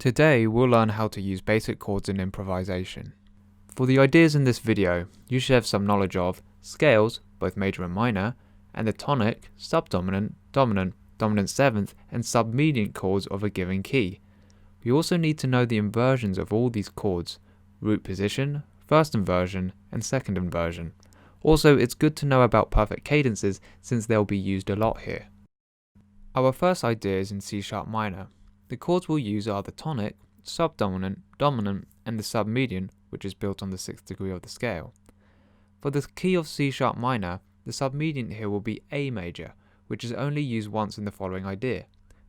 Today we'll learn how to use basic chords in improvisation. For the ideas in this video, you should have some knowledge of scales, both major and minor, and the tonic, subdominant, dominant, dominant seventh, and submediant chords of a given key. We also need to know the inversions of all these chords, root position, first inversion, and second inversion. Also, it's good to know about perfect cadences since they'll be used a lot here. Our first idea is in C# minor. The chords we'll use are the tonic, subdominant, dominant, and the submediant, which is built on the 6th degree of the scale. For the key of C# minor, the submediant here will be A major, which is only used once in the following idea.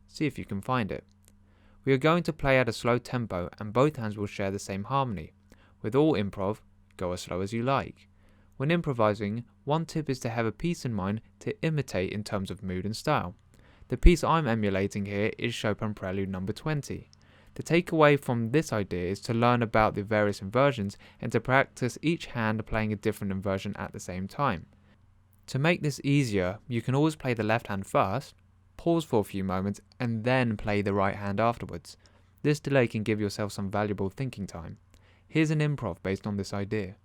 See if you can find it. We are going to play at a slow tempo and both hands will share the same harmony. With all improv, go as slow as you like. When improvising, one tip is to have a piece in mind to imitate in terms of mood and style. The piece I'm emulating here is Chopin Prelude No. 20. The takeaway from this idea is to learn about the various inversions and to practice each hand playing a different inversion at the same time. To make this easier, you can always play the left hand first, pause for a few moments, and then play the right hand afterwards. This delay can give yourself some valuable thinking time. Here's an improv based on this idea.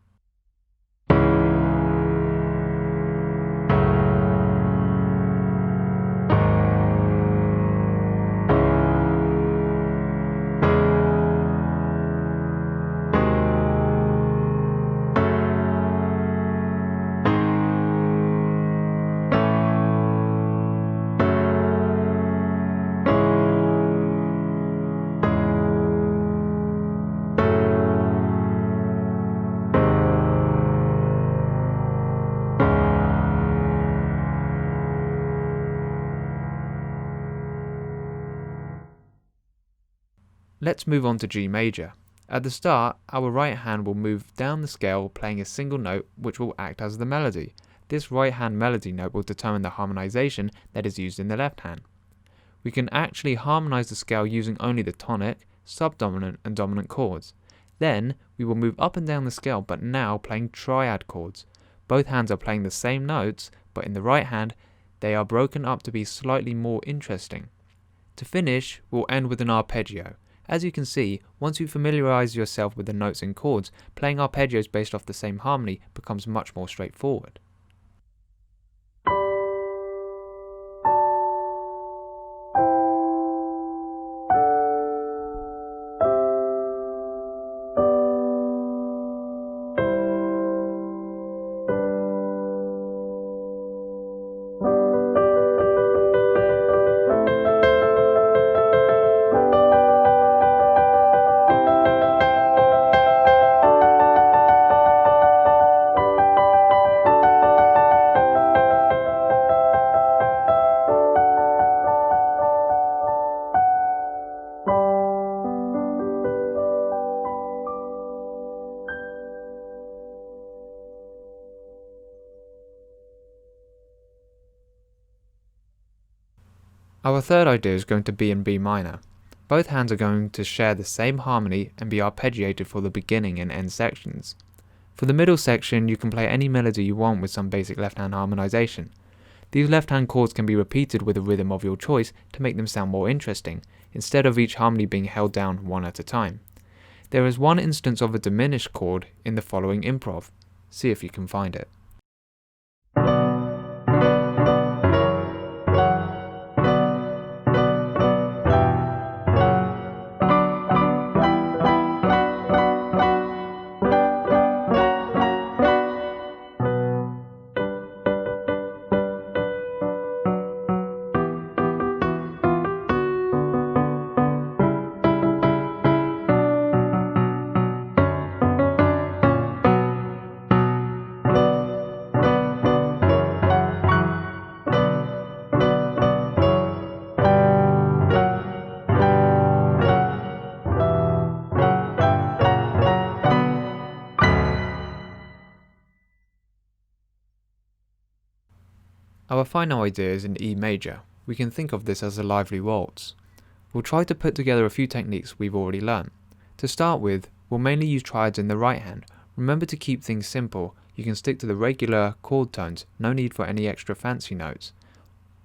Let's move on to G major. At the start, our right hand will move down the scale playing a single note which will act as the melody. This right hand melody note will determine the harmonization that is used in the left hand. We can actually harmonize the scale using only the tonic, subdominant and dominant chords. Then we will move up and down the scale but now playing triad chords. Both hands are playing the same notes, but in the right hand they are broken up to be slightly more interesting. To finish, we'll end with an arpeggio. As you can see, once you familiarize yourself with the notes and chords, playing arpeggios based off the same harmony becomes much more straightforward. Our third idea is going to be in B minor. Both hands are going to share the same harmony and be arpeggiated for the beginning and end sections. For the middle section, you can play any melody you want with some basic left hand harmonization. These left hand chords can be repeated with a rhythm of your choice to make them sound more interesting, instead of each harmony being held down one at a time. There is one instance of a diminished chord in the following improv. See if you can find it. Our final idea is in E major. We can think of this as a lively waltz. We'll try to put together a few techniques we've already learned. To start with, we'll mainly use triads in the right hand. Remember to keep things simple. You can stick to the regular chord tones, no need for any extra fancy notes.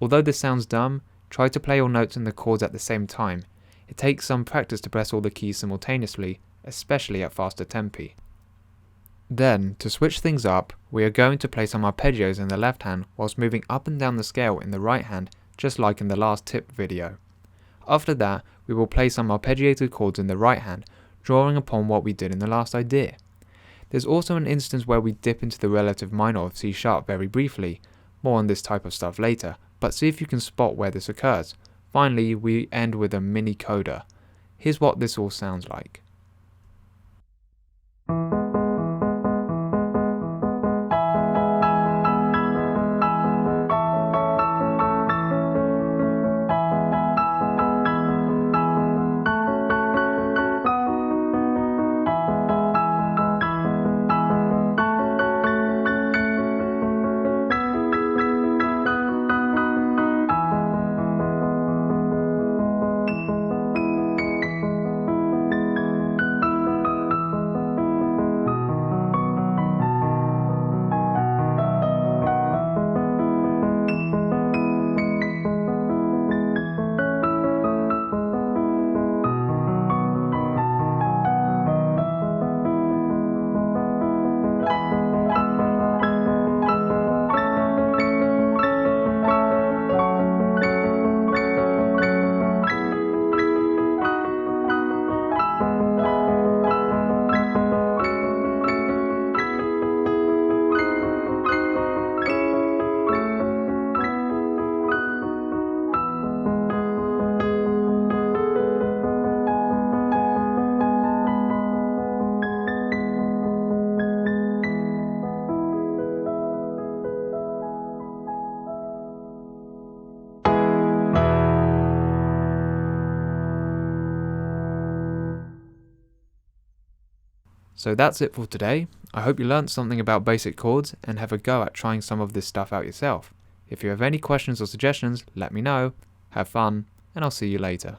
Although this sounds dumb, try to play all notes and the chords at the same time. It takes some practice to press all the keys simultaneously, especially at faster tempi. Then, to switch things up, we are going to play some arpeggios in the left hand whilst moving up and down the scale in the right hand, just like in the last tip video. After that, we will play some arpeggiated chords in the right hand, drawing upon what we did in the last idea. There's also an instance where we dip into the relative minor of C# very briefly, more on this type of stuff later, but see if you can spot where this occurs. Finally, we end with a mini coda. Here's what this all sounds like. So that's it for today. I hope you learned something about basic chords and have a go at trying some of this stuff out yourself. If you have any questions or suggestions, let me know. Have fun, and I'll see you later.